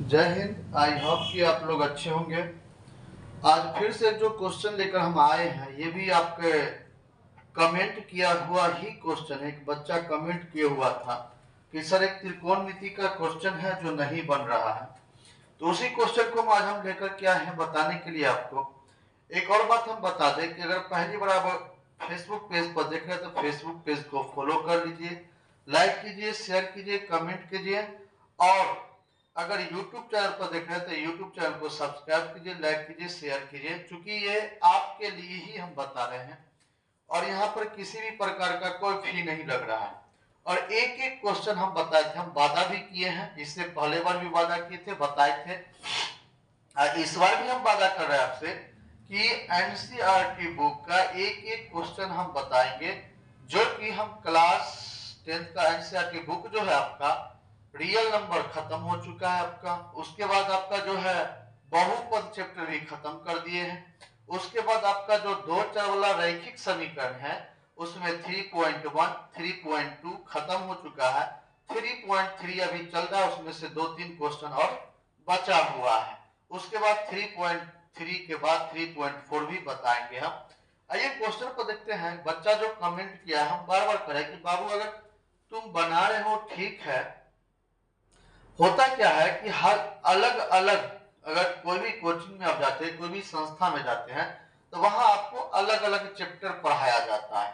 जय Hind. I hope कि आप लोग अच्छे होंगे। आज फिर से जो क्वेश्चन लेकर हम आए हैं ये भी आपके कमेंट किया हुआ ही क्वेश्चन है। एक बच्चा कमेंट किया हुआ था कि सर एक त्रिकोणमिति का क्वेश्चन है जो नहीं बन रहा है, तो उसी क्वेश्चन को आज हम लेकर के आए हैं बताने के लिए आपको। एक और बात हम बता दें कि अगर पहली बार आप फेसबुक पेज पर देख रहे हैं तो फेसबुक पेज को फॉलो कर लीजिए, लाइक कीजिए, शेयर कीजिए, कमेंट कीजिए। और अगर यूट्यूब चैनल पर देख रहे हैं तो यूट्यूब चैनल को सब्सक्राइब कीजिए, लाइक कीजिए, शेयर कीजिए, क्योंकि ये आपके लिए ही हम बता रहे हैं और यहाँ पर किसी भी प्रकार का कोई फी नहीं लग रहा है। और एक एक क्वेश्चन हम बताए थे, हम वादा भी किए हैं, इससे पहले बार भी वादा किए थे, बताए थे। इस बार भी हम वादा कर रहे हैं आपसे कि एनसीईआरटी बुक का एक एक क्वेश्चन हम बताएंगे, जो कि हम क्लास 10th का एनसीईआरटी बुक जो है आपका रियल नंबर खत्म हो चुका है आपका। उसके बाद आपका जो है बहुपद चैप्टर भी खत्म कर दिए हैं। उसके बाद आपका जो दो चर वाला रैखिक समीकरण है उसमें 3.1 3.2 खत्म हो चुका है। 3.3 अभी चल रहा है, उसमें से 2-3 क्वेश्चन और बचा हुआ है। उसके बाद 3.3 के बाद 3.4 भी बताएंगे हम। आइए क्वेश्चन को देखते हैं। बच्चा जो कमेंट किया है, हम बार बार करें कि बाबू अगर तुम बना रहे हो ठीक है, होता क्या है कि हर अलग अलग अगर कोई भी कोचिंग में आप जाते हैं, कोई भी संस्था में जाते हैं, तो वहां आपको अलग अलग चैप्टर पढ़ाया जाता है।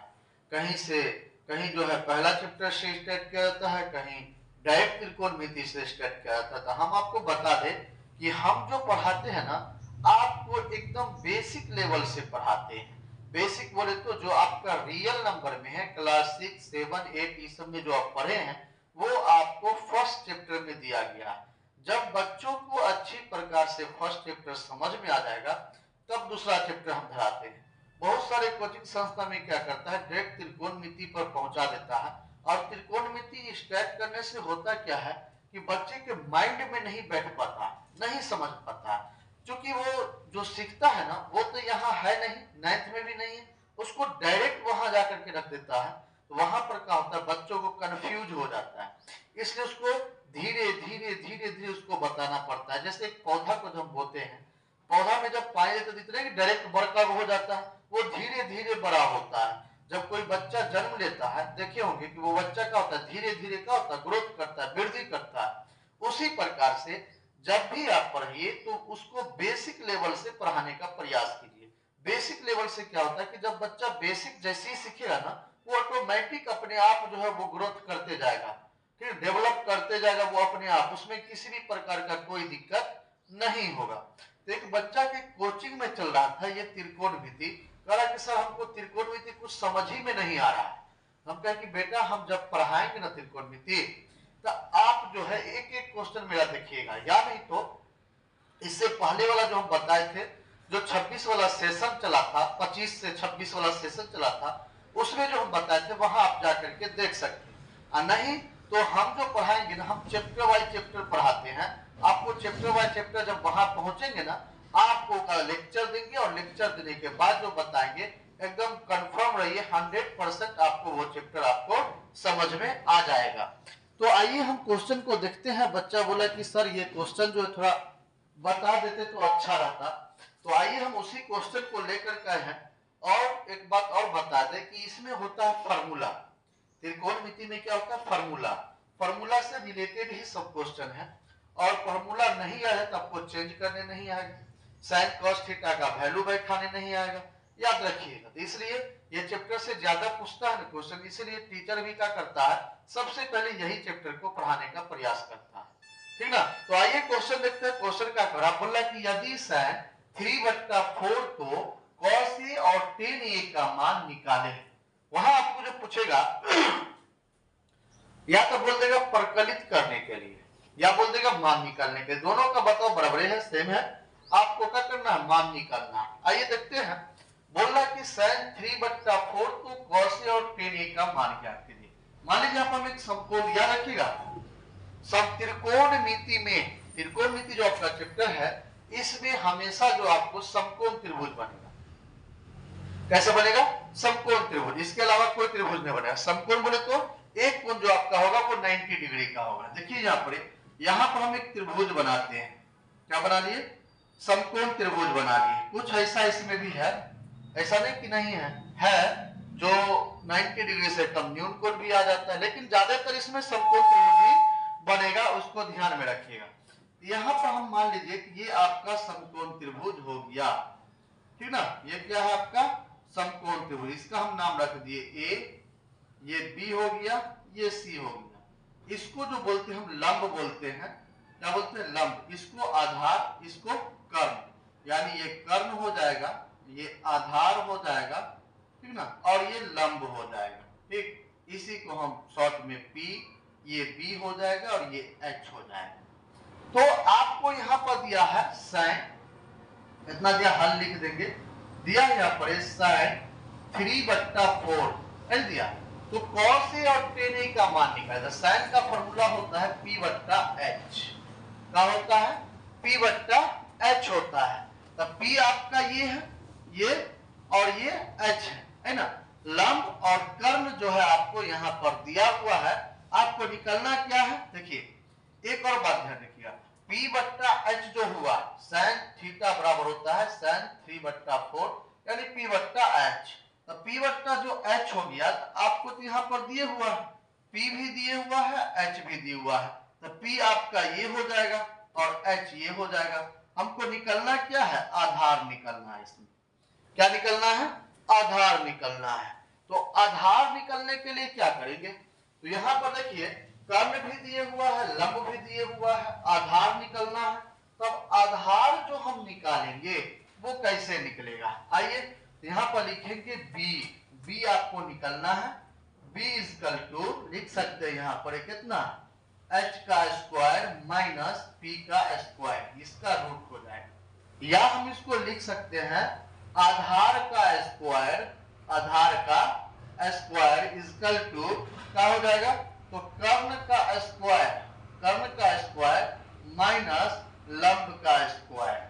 कहीं से कहीं जो है पहला चैप्टर से स्टार्ट किया जाता है, कहीं डायरेक्ट त्रिकोणमिति से स्टार्ट किया जाता है। तो हम आपको बता दें कि हम जो पढ़ाते हैं ना, आपको एकदम बेसिक लेवल से पढ़ाते हैं। बेसिक बोले तो जो आपका रियल नंबर में है, क्लास 6, 7, 8 इस सब में जो आप पढ़े हैं वो आपको फर्स्ट चैप्टर में दिया गया है। जब बच्चों को अच्छी प्रकार से फर्स्ट चैप्टर समझ में आ जाएगा तब दूसरा चैप्टर हम धराते हैं। बहुत सारे कोचिंग संस्था में क्या करता है, डायरेक्ट त्रिकोणमिति पर पहुंचा देता है। और त्रिकोणमिति स्टार्ट करने से होता क्या है कि बच्चे के माइंड में नहीं बैठ पाता, नहीं समझ पाता, क्योंकि वो जो सीखता है ना वो तो यहाँ है नहीं, 9th में भी नहीं है, उसको डायरेक्ट वहां जाकर के रख देता है। तो वहां पर क्या होता है, बच्चों को कंफ्यूज हो जाता है। इसलिए उसको धीरे धीरे धीरे धीरे उसको बताना पड़ता है। जैसे एक पौधा को जब बोते हैं, पौधा में जब पानी देते इतने कि डायरेक्ट बड़का हो जाता है, वो धीरे धीरे बड़ा होता है। जब कोई बच्चा जन्म लेता है, देखे होंगे कि वो बच्चा क्या होता है, धीरे धीरे क्या होता है, ग्रोथ करता है, वृद्धि करता है। उसी प्रकार से जब भी आप पढ़िए तो उसको बेसिक लेवल से पढ़ाने का प्रयास कीजिए। बेसिक लेवल से क्या होता है कि जब बच्चा बेसिक जैसे ही सीखेगा ना, वो ऑटोमेटिक अपने आप जो है वो ग्रोथ करते जाएगा, फिर डेवलप करते जाएगा वो अपने आप, उसमें किसी भी प्रकार का कोई दिक्कत नहीं होगा। तो एक बच्चा के कोचिंग में चल रहा था ये त्रिकोणमिति, कह रहा कि सर हमको त्रिकोणमिति कुछ समझ ही में नहीं आ रहा है। हम कहे कि बेटा हम जब पढ़ाएंगे ना त्रिकोणमिति तो आप जो है एक एक क्वेश्चन मेरा देखिएगा, या नहीं तो इससे पहले वाला जो हम बताए थे, जो 26 वाला सेशन चला था, 25 से 26 वाला सेशन चला था, उसमें जो हम बताए थे वहां आप जाकर के देख सकते हैं। नहीं तो हम जो पढ़ाएंगे ना, हम चैप्टर वाइज चैप्टर पढ़ाते हैं। आपको चैप्टर वाइज चैप्टर जब वहां पहुंचेंगे ना, आपको लेक्चर देंगे और लेक्चर देने के बाद जो बताएंगे एकदम कंफर्म रहिए 100% आपको वो चैप्टर आपको समझ में आ जाएगा। तो आइए हम क्वेश्चन को देखते हैं। बच्चा बोला कि सर ये क्वेश्चन जो है थोड़ा बता देते तो अच्छा रहता। तो आइए हम उसी क्वेश्चन को लेकर के हैं। और एक बात और बता दें कि इसमें होता है फार्मूला। त्रिकोणमिति में क्या होता है, फार्मूला। फार्मूला से रिलेटेड ही सब क्वेश्चन है। और फार्मूला नहीं आया तो आपको चेंज करने नहीं आएगा, साइन कॉस थीटा का वैल्यू बैठाने नहीं आएगा, याद रखिएगा। तो इसलिए ये चैप्टर से ज्यादा पूछता है क्वेश्चन, इसलिए टीचर भी क्या करता है, सबसे पहले यही चैप्टर को पढ़ाने का प्रयास करता है। ठीक ना। तो आइए क्वेश्चन देखते हैं। क्वेश्चन क्या करा, बोला कि यदि sin 3/4 को cos A और tan A का मान निकाले। वहां आपको जो पूछेगा या तो बोल देगा प्रकलित करने के लिए, या बोल देगा मान निकालने के लिए। दोनों का बताओ बराबर है, सेम है। आपको क्या करना है, मान निकालना। आइए देखते हैं। बोला कि sin 3/4 को cos A और tan A का मान ज्ञात कीजिए। मान लीजिए आप हम एक समकोण, याद रखिएगा सब त्रिकोणमिति में, त्रिकोणमिति जो आपका चैप्टर है इसमें हमेशा जो आपको समकोण त्रिभुज बनेगा। कैसे बनेगा, समकोण त्रिभुज, इसके अलावा कोई त्रिभुज नहीं बनेगा। समकोण बोले तो एक कोण जो आपका होगा वो 90 डिग्री का होगा। देखिए यहाँ पर यहाँ पर हम एक त्रिभुज बनाते हैं। क्या बना लिए? समकोण त्रिभुज बना लिए। कुछ ऐसा इसमें भी है, ऐसा नहीं कि नहीं है जो 90 डिग्री से कम न्यून कोण भी आ जाता है, लेकिन ज्यादातर इसमें समकोण त्रिभुज ही बनेगा, उसको ध्यान में रखिएगा। यहाँ पर हम मान लीजिए कि ये आपका समकोण त्रिभुज हो गया, ठीक ना। ये क्या है आपका? समकोण त्रिभुज। इसका हम नाम रख दिए ए, ये बी हो गया, ये सी हो गया। इसको जो बोलते हैं हम लंब बोलते हैं। क्या बोलते हैं? लंब। इसको आधार, इसको कर्ण, यानी ये कर्ण हो जाएगा, ये आधार हो जाएगा, ठीक ना, और ये लंब हो जाएगा। ठीक, इसी को हम शॉर्ट में पी, ये बी हो जाएगा और ये एच हो जाएगा। तो आपको यहाँ पर दिया है साइन, इतना दिया, हल लिख देंगे। दिया यहाँ पर साइन 3/4 एल दिया, तो cos A और tan A का मान निकालेगा। साइन का फॉर्मूला होता है P/H। क्या होता है? P/H होता है। तो P आपका ये है, ये और ये H है ना। लंब और कर्ण जो है आपको यहाँ पर दिया हुआ है, आपको निकलना क्या है? देखिए एक और बात ध्यान रखिएगा, P/H जो हुआ, sin थीटा बराबर होता है sin 3/4 यानी P/H। तो P जो H हो गया, तो आपको तो यहाँ पर दिए हुआ है, P भी दिए हुआ है, H भी दिया हुआ है। तो P आपका ये हो जाएगा और H ये हो जाएगा। हमको निकलना क्या है? आधार निकलना है। इसमें क्या निकलना है? आधार निकलना है। तो आधार निकलने के लिए क्या करेंगे? तो यहाँ पर देखिए, कर्ण भी दिए हुआ है, लंब भी दिए हुआ है, आधार निकलना है। तब आधार जो हम निकालेंगे वो कैसे निकलेगा? आइए यहाँ पर लिखेंगे बी आपको निकलना है। b इक्वल टू लिख सकते हैं यहाँ पर कितना? h का स्क्वायर माइनस p का स्क्वायर, इसका रूट हो जाएगा। या हम इसको लिख सकते हैं आधार का स्क्वायर, आधार का स्क्वायर इक्वल टू क्या हो जाएगा? तो कर्ण का स्क्वायर माइनस लंब का स्क्वायर,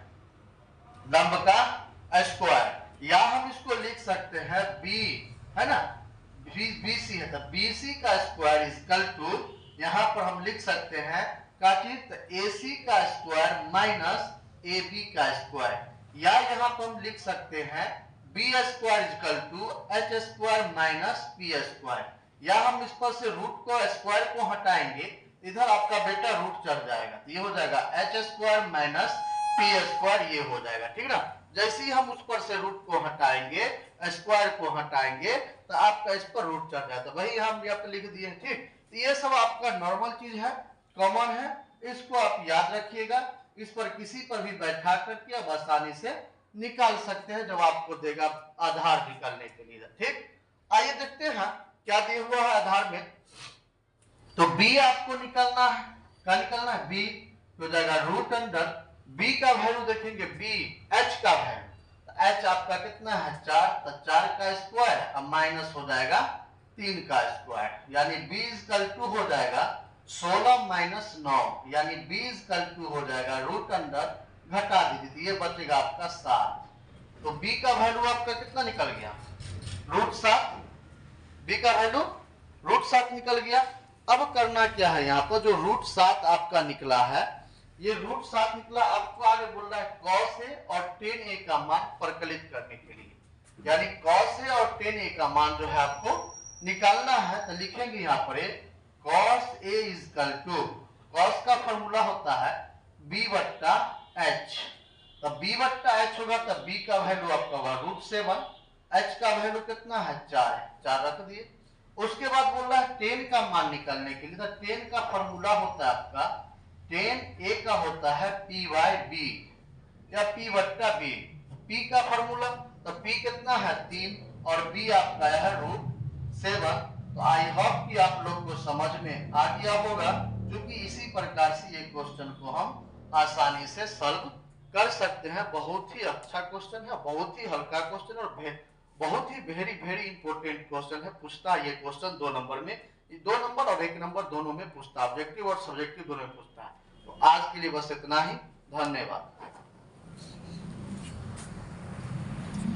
लंब का स्क्वायर। या हम इसको लिख सकते हैं बी, है ना, बीसी है, तो बीसी का स्क्वायर इक्वल टू, यहाँ पर हम लिख सकते हैं क्या चीज? तो एसी का स्क्वायर माइनस एबी का स्क्वायर। या यहाँ पर हम लिख सकते हैं B square equal to H square minus P square. या हम इस पर से रूट को, स्क्वायर को हटाएंगे, इधर आपका बेटा रूट चढ़ जाएगा, तो ये हो जाएगा H square minus P square, ये हो जाएगा, ठीक ना। जैसे ही हम उस पर से रूट को हटाएंगे, स्क्वायर को हटाएंगे, तो आपका इस पर रूट चढ़ जाता है। वही हम यहाँ पे लिख दिए, ठीक। तो ये सब आपका नॉर्मल चीज है, कॉमन है, इसको आप याद रखिएगा। इस पर किसी पर भी बैठा करके आप आसानी से निकाल सकते हैं जब आपको देगा आधार निकालने के लिए, ठीक। आइए देखते हैं क्या दिया हुआ है आधार में। तो b आपको निकालना है, क्या निकालना है? b हो जाएगा रूट अंडर, b का वैल्यू देखेंगे, b h का वैल्यू, तो h आपका कितना है? 4, तो 4 का स्क्वायर अब माइनस हो जाएगा 3 का स्क्वायर, यानी b इक्वल टू हो जाएगा 16 माइनस 9, यानी b इक्वल टू हो जाएगा रूट अंडर, घटा दीजिए, ये बचेगा आपका 7। तो b का वैल्यू आपका कितना निकल गया? रूट 7। b का वैल्यू रूट 7 निकल गया। अब करना क्या है? यहाँ पर जो रूट 7 आपका निकला है, ये रूट 7 निकला, आपको आगे बोल रहा है cos A और tan A का मान प्रकलित करने के लिए, यानी cos A और tan A का मान जो है आपको निकालना है। तो लिखेंगे यहाँ पर cos A equal to, cos का फॉर्मूला होता है B/H, तो B/H होगा, तो B का वैल्यू आपका होगा रूट 7, H का वैल्यू कितना है? 4 है, 4 रख दिए। उसके बाद बोल रहा है tan का मान निकालने के लिए, तो tan का फॉर्मूला होता है आपका, tan A का होता है P/B या P/B। P का फॉर्मूला, तो P कितना है? 3 और B आपका है रूट 7। तो आई होप कि आप लोग को समझ में आ गया होगा, क्योंकि इसी प्रकार से ये क्वेश्चन को हम आसानी से सॉल्व कर सकते हैं। बहुत ही अच्छा क्वेश्चन है, बहुत ही हल्का क्वेश्चन और बहुत ही वेरी इंपॉर्टेंट क्वेश्चन है। पूछता है ये क्वेश्चन 2 नंबर में, 2 नंबर और 1 नंबर दोनों में पूछता है, ऑब्जेक्टिव और सब्जेक्टिव दोनों में पूछता है। तो आज के लिए बस इतना ही, धन्यवाद।